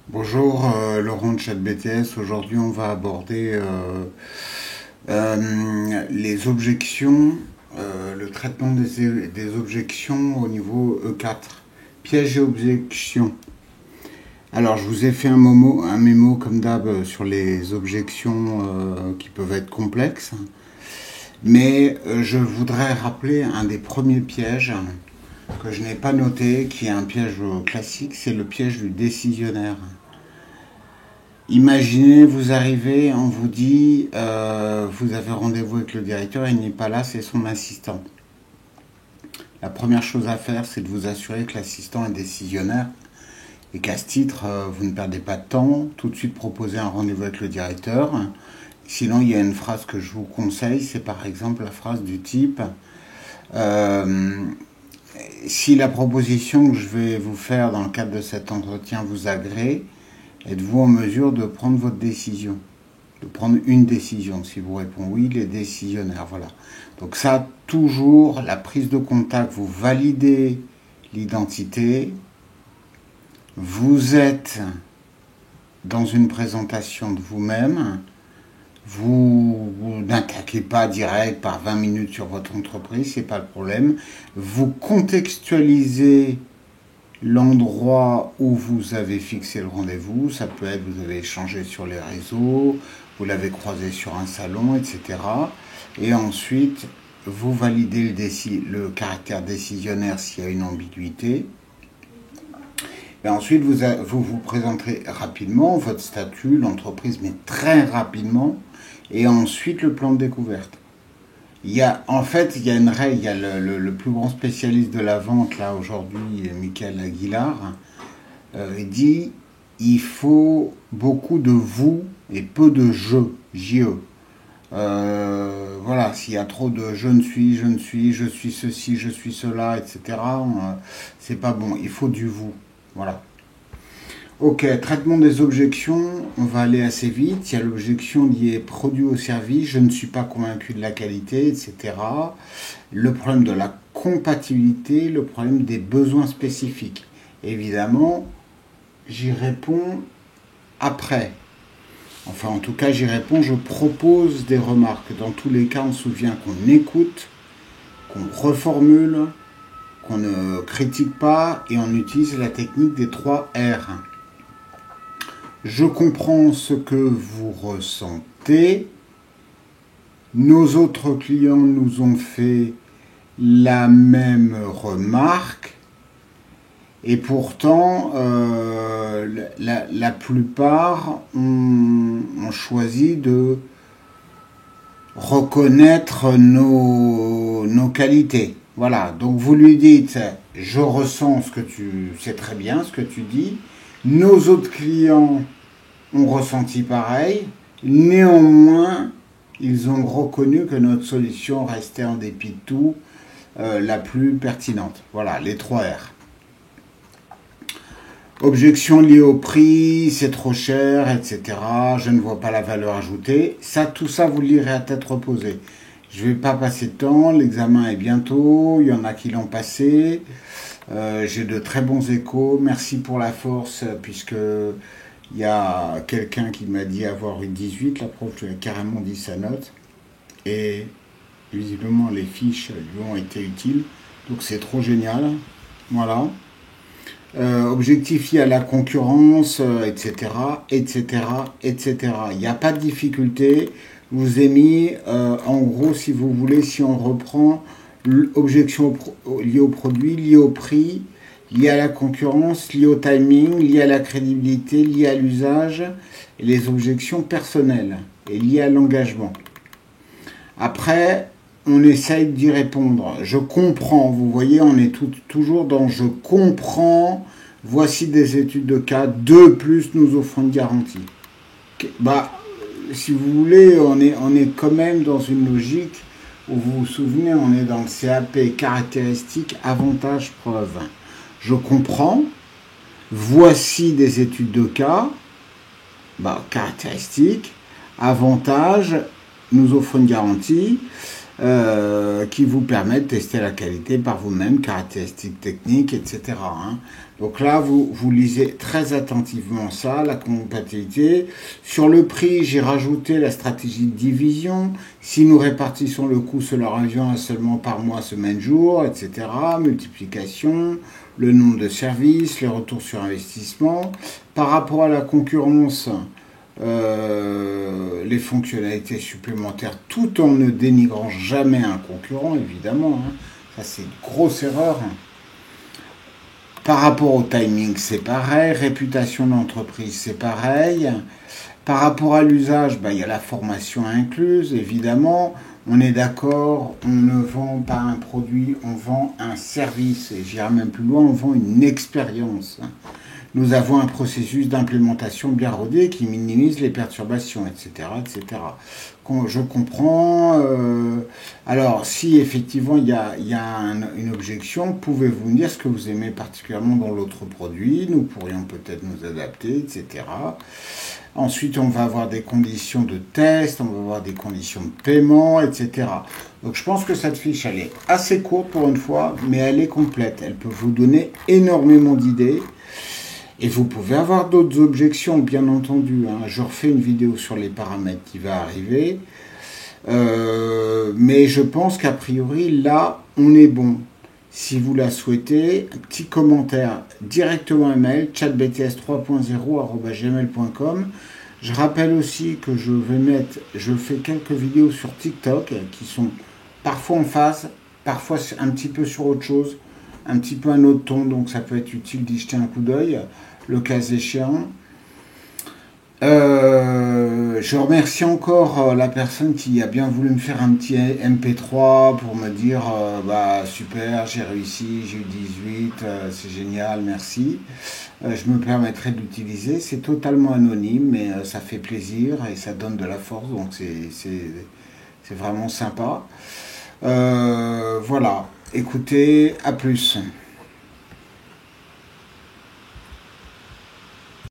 Bonjour, Laurent de ChatBTS. Aujourd'hui, on va aborder les objections, le traitement des objections au niveau E4. Piège et objections. Alors, je vous ai fait un mémo comme d'hab sur les objections qui peuvent être complexes, mais je voudrais rappeler un des premiers pièges que je n'ai pas noté, qui est un piège classique, c'est le piège du décisionnaire. Imaginez, vous arrivez, on vous dit, vous avez rendez-vous avec le directeur, il n'est pas là, c'est son assistant. La première chose à faire, c'est de vous assurer que l'assistant est décisionnaire et qu'à ce titre, vous ne perdez pas de temps. Tout de suite, proposez un rendez-vous avec le directeur. Sinon, il y a une phrase que je vous conseille, c'est par exemple la phrase du type si la proposition que je vais vous faire dans le cadre de cet entretien vous agrée, êtes-vous en mesure de prendre votre décision? De prendre une décision. Si vous répondez oui, les décisionnaires, voilà. Donc ça, toujours, la prise de contact, vous validez l'identité, vous êtes dans une présentation de vous-même, vous n'attaquez pas direct par 20 minutes sur votre entreprise, c'est pas le problème. Vous contextualisez l'endroit où vous avez fixé le rendez-vous. Ça peut être vous avez échangé sur les réseaux, vous l'avez croisé sur un salon, etc. Et ensuite, vous validez le caractère décisionnaire s'il y a une ambiguïté. Et ensuite, vous présenterez rapidement votre statut, l'entreprise, mais très rapidement. Et ensuite, le plan de découverte. En fait, il y a une règle, il y a le plus grand spécialiste de la vente, là, aujourd'hui, Michael Aguilar, il dit, il faut beaucoup de vous et peu de je. Voilà, s'il y a trop de je suis ceci, je suis cela, etc., c'est pas bon, il faut du vous. Voilà. Ok, traitement des objections, on va aller assez vite. Il y a l'objection liée produit ou service, je ne suis pas convaincu de la qualité, etc. Le problème de la compatibilité, le problème des besoins spécifiques. Évidemment, j'y réponds après. Enfin, en tout cas, j'y réponds, je propose des remarques. Dans tous les cas, on se souvient qu'on écoute, qu'on reformule, qu'on ne critique pas et on utilise la technique des 3 R. Je comprends ce que vous ressentez. Nos autres clients nous ont fait la même remarque. Et pourtant, la plupart ont choisi de reconnaître nos qualités. Voilà, donc vous lui dites, je ressens c'est très bien ce que tu dis. Nos autres clients ont ressenti pareil. Néanmoins, ils ont reconnu que notre solution restait en dépit de tout la plus pertinente. Voilà, les 3 R. Objection liée au prix, c'est trop cher, etc. Je ne vois pas la valeur ajoutée. Tout ça, vous le lirez à tête reposée. Je ne vais pas passer de temps, l'examen est bientôt, il y en a qui l'ont passé. J'ai de très bons échos, merci pour la force, puisque il y a quelqu'un qui m'a dit avoir eu 18, la prof lui a carrément dit sa note, et visiblement les fiches lui ont été utiles, donc c'est trop génial, voilà. Objectif lié à la concurrence, etc., etc., etc. Il n'y a pas de difficulté. Je vous ai mis, en gros, si vous voulez, si on reprend, objection liée au produit, liée au prix, liée à la concurrence, liée au timing, liée à la crédibilité, liée à l'usage, et les objections personnelles, et liées à l'engagement. Après, on essaye d'y répondre. Je comprends, vous voyez, on est toujours dans je comprends, voici des études de cas, de plus nous offrons une garantie. Bah, si vous voulez, on est quand même dans une logique où vous vous souvenez, on est dans le CAP caractéristiques, avantages, preuves. Je comprends, voici des études de cas, caractéristiques, avantages, nous offrons une garantie. qui vous permet de tester la qualité par vous-même, caractéristiques techniques, etc. hein. Donc là, vous lisez très attentivement ça, la compatibilité. Sur le prix, j'ai rajouté la stratégie de division. Si nous répartissons le coût, cela revient à seulement par mois, semaine, jour, etc. Multiplication, le nombre de services, les retours sur investissement. Par rapport à la concurrence, les fonctionnalités supplémentaires, tout en ne dénigrant jamais un concurrent, évidemment. hein. Ça, c'est une grosse erreur. Par rapport au timing, c'est pareil. Réputation d'entreprise, c'est pareil. Par rapport à l'usage, il y a la formation incluse, évidemment. On est d'accord, on ne vend pas un produit, on vend un service. Et j'irai même plus loin, on vend une expérience. Nous avons un processus d'implémentation bien rodé qui minimise les perturbations, etc. etc. Je comprends. Alors, si effectivement il y a une objection, pouvez-vous me dire ce que vous aimez particulièrement dans l'autre produit? Nous pourrions peut-être nous adapter, etc. Ensuite, on va avoir des conditions de test, on va avoir des conditions de paiement, etc. Donc, je pense que cette fiche, elle est assez courte pour une fois, mais elle est complète. Elle peut vous donner énormément d'idées. Et vous pouvez avoir d'autres objections, bien entendu. hein. Je refais une vidéo sur les paramètres qui va arriver. Mais je pense qu'a priori, là, on est bon. Si vous la souhaitez, un petit commentaire, directement un mail, chatbts3.0@gmail.com. Je rappelle aussi que je fais quelques vidéos sur TikTok qui sont parfois en phase, parfois un petit peu sur autre chose, un petit peu un autre ton, donc ça peut être utile d'y jeter un coup d'œil, le cas échéant. Je remercie encore la personne qui a bien voulu me faire un petit MP3 pour me dire super, j'ai réussi, j'ai eu 18, c'est génial, merci. Je me permettrai de l'utiliser, c'est totalement anonyme, mais ça fait plaisir et ça donne de la force, donc c'est vraiment sympa. Voilà, écoutez, à plus.